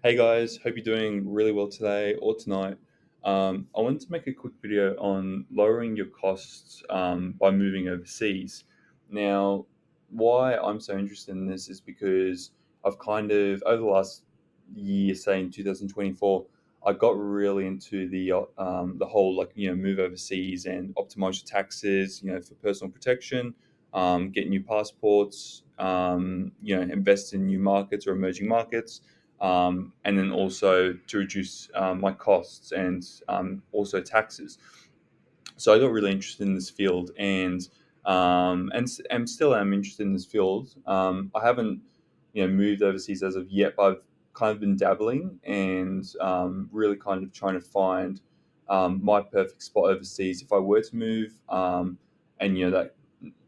Hey guys, hope you're doing really well today or tonight. I wanted to make a quick video on lowering your costs by moving overseas. Now, why I'm so interested in this is because I've kind of, over the last year, say in 2024, I got really into the whole move overseas and optimize your taxes, for personal protection, get new passports, invest in new markets or emerging markets, and then also to reduce my costs and also taxes. So I got really interested in this field, and still am interested in this field. I haven't moved overseas as of yet, but I've kind of been dabbling and really kind of trying to find my perfect spot overseas if I were to move. And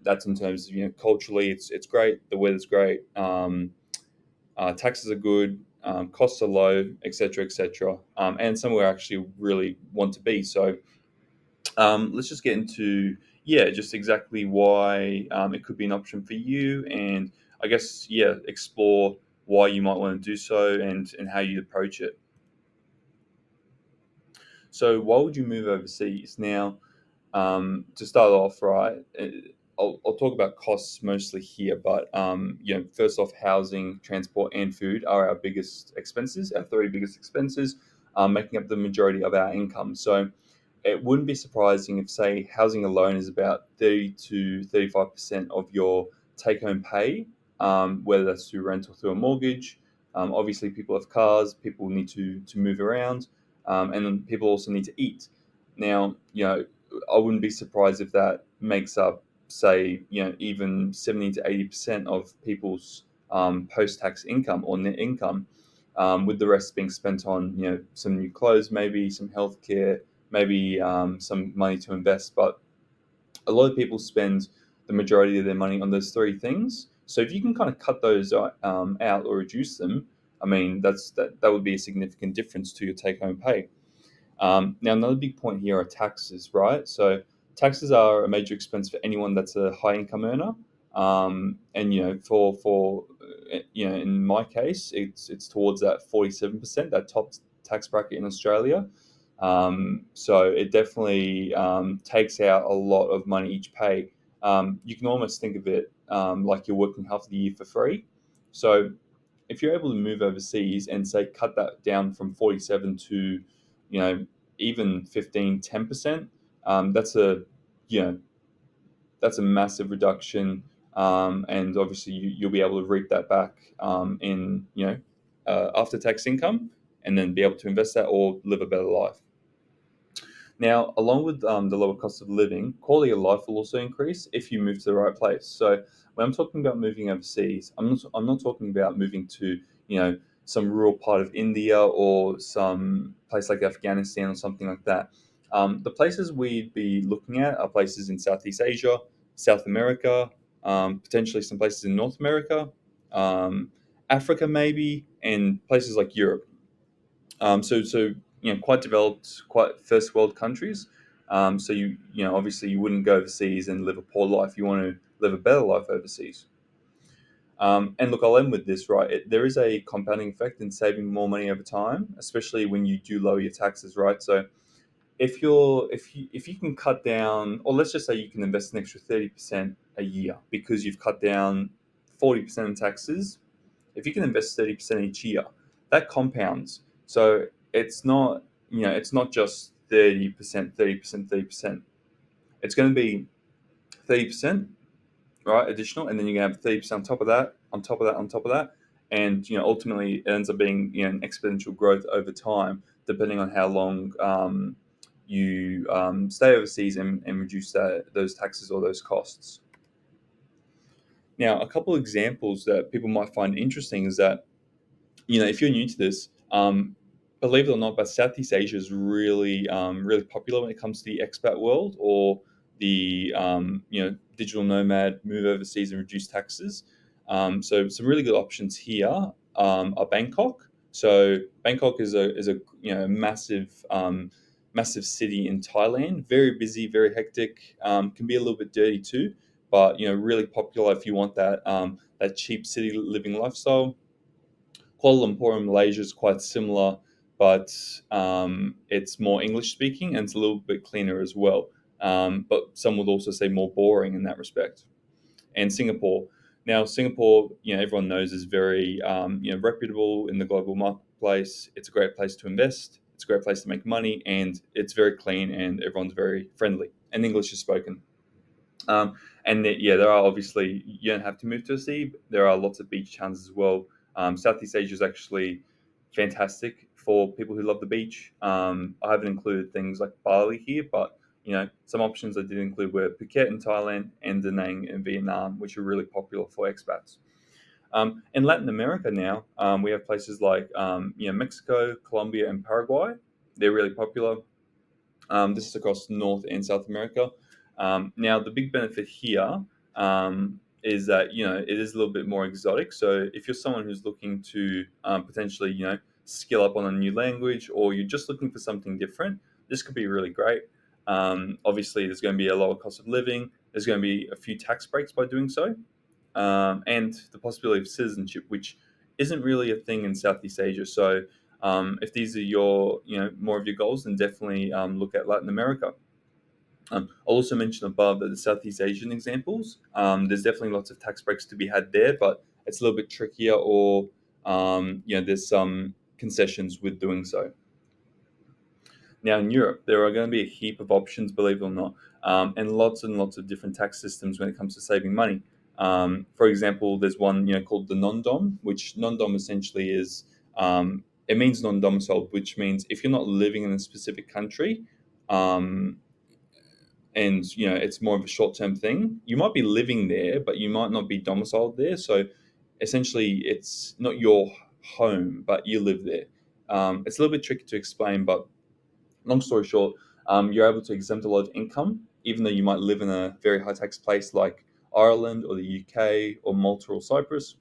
that's in terms of culturally, it's great. The weather's great. Taxes are good, costs are low, etc., etc., and somewhere I actually really want to be. So let's just get into just exactly why it could be an option for you, and I guess explore why you might want to do so and how you approach it. So why would you move overseas now? To start off, right, I'll talk about costs mostly here, but first off, housing, transport, and food are our biggest expenses, our three biggest expenses, making up the majority of our income. So it wouldn't be surprising if, say, housing alone is about 30 to 35% of your take-home pay, whether that's through rent or through a mortgage. Obviously, people have cars, people need to move around, and then people also need to eat. Now, I wouldn't be surprised if that makes up, say, even 70 to 80% of people's post-tax income or net income, with the rest being spent on, some new clothes, maybe some healthcare, maybe some money to invest. But a lot of people spend the majority of their money on those three things. So if you can kind of cut those out or reduce them, I mean, that would be a significant difference to your take-home pay. Now, another big point here are taxes, right? So taxes are a major expense for anyone that's a high income earner. And in my case, it's towards that 47%, that top tax bracket in Australia. So it definitely takes out a lot of money each pay. You can almost think of it like you're working half the year for free. So if you're able to move overseas and say cut that down from 47 to, you know, even 15, 10%, that's you know, that's a massive reduction. And obviously you'll be able to reap that back in, after tax income, and then be able to invest that or live a better life. Now, along with the lower cost of living, quality of life will also increase if you move to the right place. So, when I'm talking about moving overseas, I'm not talking about moving to some rural part of India or some place like Afghanistan or something like that. The places we'd be looking at are places in Southeast Asia, South America, potentially some places in North America, um, Africa maybe, and places like Europe. So quite developed, quite first world countries. So obviously you wouldn't go overseas and live a poor life. You want to live a better life overseas. And look, I'll end with this, right? There is a compounding effect in saving more money over time, especially when you do lower your taxes, right? So if you can cut down, or let's just say you can invest an extra 30% a year because you've cut down 40% in taxes. If you can invest 30% each year, that compounds. So it's not just 30%, 30%, 30%. It's going to be 30%, right, additional, and then you're going to have 30% on top of that, on top of that, on top of that. And ultimately it ends up being an exponential growth over time, depending on how long you stay overseas and reduce those taxes or those costs. Now, a couple of examples that people might find interesting is that if you're new to this, believe it or not, but Southeast Asia is really, really popular when it comes to the expat world or the digital nomad, move overseas and reduce taxes. So some really good options here are Bangkok. So Bangkok is a massive massive city in Thailand. Very busy, very hectic. Can be a little bit dirty too, but really popular if you want that cheap city living lifestyle. Kuala Lumpur in Malaysia is quite similar, but it's more English speaking and it's a little bit cleaner as well. But some would also say more boring in that respect. And Singapore. Now, Singapore, everyone knows is very, reputable in the global marketplace. It's a great place to invest. It's a great place to make money, and it's very clean, and everyone's very friendly. And English is spoken. There are obviously you don't have to move to a sea. There are lots of beach towns as well. Southeast Asia is actually fantastic for people who love the beach. I haven't included things like Bali here, but some options I did include were Phuket in Thailand and Da Nang in Vietnam, which are really popular for expats. In Latin America now, we have places like Mexico, Colombia, and Paraguay. They're really popular. This is across North and South America. Now, the big benefit here is that it is a little bit more exotic. So, if you're someone who's looking to potentially skill up on a new language, or you're just looking for something different, this could be really great. Obviously, there's going to be a lower cost of living. There's going to be a few tax breaks by doing so, and the possibility of citizenship, which isn't really a thing in Southeast Asia. So, if these are your, more of your goals, then definitely look at Latin America. I'll also mention above that the Southeast Asian examples, there's definitely lots of tax breaks to be had there, but it's a little bit trickier, or there's some concessions with doing so. Now, in Europe, there are going to be a heap of options, believe it or not, and lots of different tax systems when it comes to saving money. For example, there's one called the non-dom, which non-dom essentially is it means non-domiciled, which means if you're not living in a specific country, um, and it's more of a short-term thing, you might be living there, but you might not be domiciled there. So essentially, it's not your home, but you live there. It's a little bit tricky to explain, but long story short, you're able to exempt a lot of income, even though you might live in a very high tax place like Ireland or the UK or Malta or Cyprus.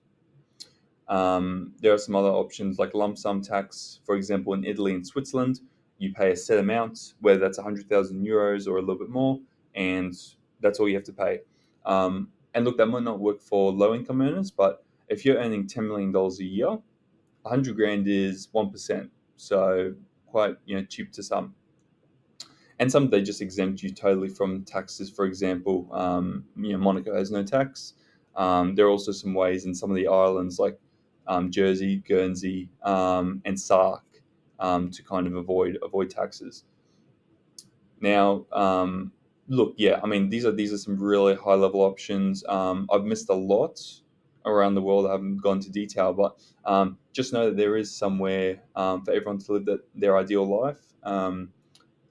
There are some other options like lump sum tax. For example, in Italy and Switzerland, you pay a set amount, whether that's 100,000 euros or a little bit more, and that's all you have to pay. And look, that might not work for low income earners, but if you're earning $10 million a year, 100 grand is 1%. So quite cheap to some. And some they just exempt you totally from taxes. For example, Monaco has no tax. There are also some ways in some of the islands like Jersey, Guernsey, and Sark to kind of avoid taxes. Now, look, yeah, I mean these are some really high level options. I've missed a lot around the world. I haven't gone into detail, but just know that there is somewhere for everyone to live their ideal life.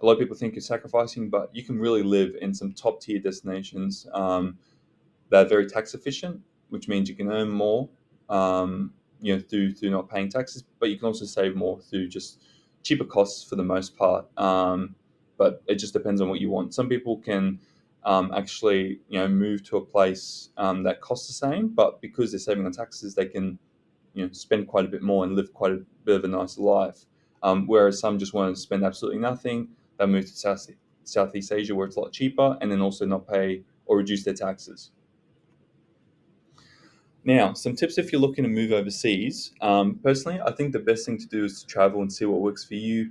A lot of people think you're sacrificing, but you can really live in some top tier destinations that are very tax efficient, which means you can earn more, through not paying taxes, but you can also save more through just cheaper costs for the most part. But it just depends on what you want. Some people can actually, move to a place that costs the same, but because they're saving on taxes, they can, spend quite a bit more and live quite a bit of a nicer life. Whereas some just want to spend absolutely nothing. They move to Southeast Asia where it's a lot cheaper, and then also not pay or reduce their taxes. Now, some tips if you're looking to move overseas. Personally, I think the best thing to do is to travel and see what works for you.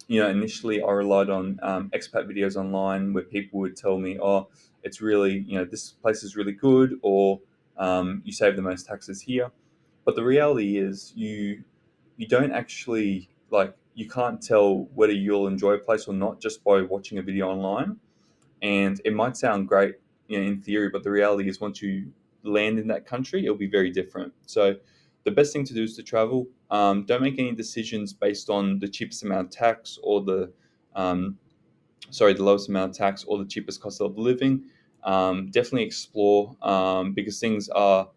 Initially, I relied on expat videos online where people would tell me, "Oh, it's really, this place is really good," or "You save the most taxes here." But the reality is, you don't actually like you can't tell whether you'll enjoy a place or not just by watching a video online. And it might sound great, in theory, but the reality is once you land in that country, it'll be very different. So the best thing to do is to travel. Don't make any decisions based on the cheapest amount of tax or um, the lowest amount of tax or the cheapest cost of living. Definitely explore because things are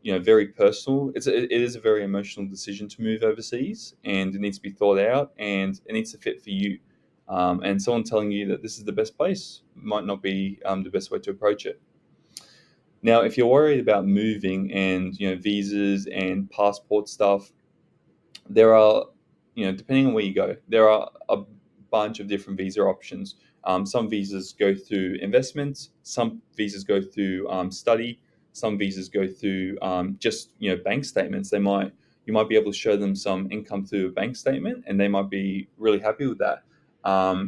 very personal. It is a very emotional decision to move overseas, and it needs to be thought out, and it needs to fit for you. And someone telling you that this is the best place might not be the best way to approach it. Now, if you're worried about moving and visas and passport stuff, there are, depending on where you go, there are a bunch of different visa options. Some visas go through investments, some visas go through study, some visas go through just bank statements. You you might be able to show them some income through a bank statement, and they might be really happy with that.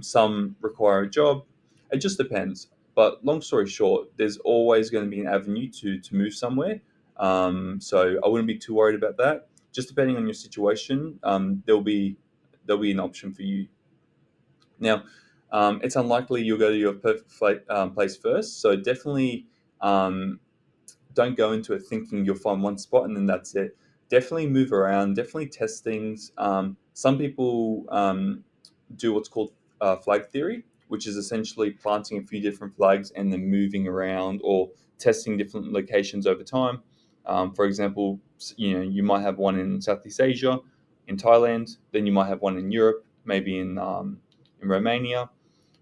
Some require a job. It just depends. But long story short, there's always going to be an avenue to move somewhere. So I wouldn't be too worried about that. Just depending on your situation, there'll be an option for you. Now, it's unlikely you'll go to your perfect place first. So definitely um, don't go into it thinking you'll find one spot and then that's it. Definitely move around. Definitely test things. Some people do what's called flag theory, which is essentially planting a few different flags and then moving around or testing different locations over time. For example, you might have one in Southeast Asia, in Thailand. Then you might have one in Europe, maybe in Romania,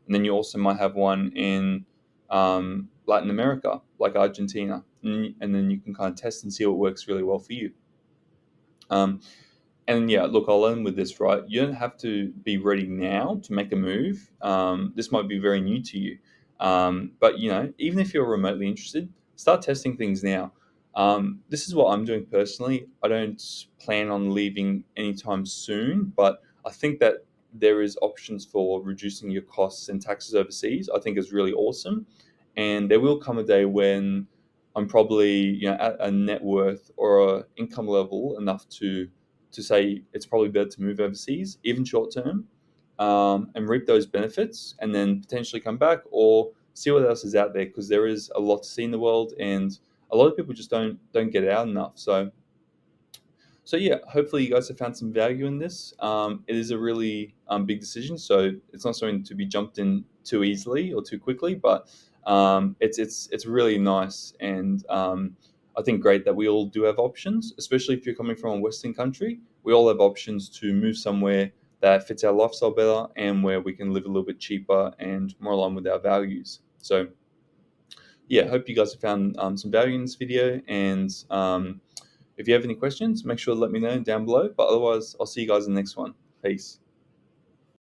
and then you also might have one in Latin America, like Argentina, and then you can kind of test and see what works really well for you. Um, and yeah, look, I'll end with this, right? You don't have to be ready now to make a move. This might be very new to you. But, even if you're remotely interested, start testing things now. This is what I'm doing personally. I don't plan on leaving anytime soon, but I think that there is options for reducing your costs and taxes overseas. I think is really awesome. And there will come a day when I'm probably, at a net worth or a income level enough to say it's probably better to move overseas, even short term, and reap those benefits, and then potentially come back or see what else is out there because there is a lot to see in the world, and a lot of people just don't get out enough. So yeah, hopefully you guys have found some value in this. It is a really big decision, so it's not something to be jumped in too easily or too quickly, but it's really nice, and I think great that we all do have options, especially if you're coming from a Western country. We all have options to move somewhere that fits our lifestyle better and where we can live a little bit cheaper and more aligned with our values. So yeah, hope you guys have found some value in this video, and if you have any questions, make sure to let me know down below. But otherwise, I'll see you guys in the next one. Peace.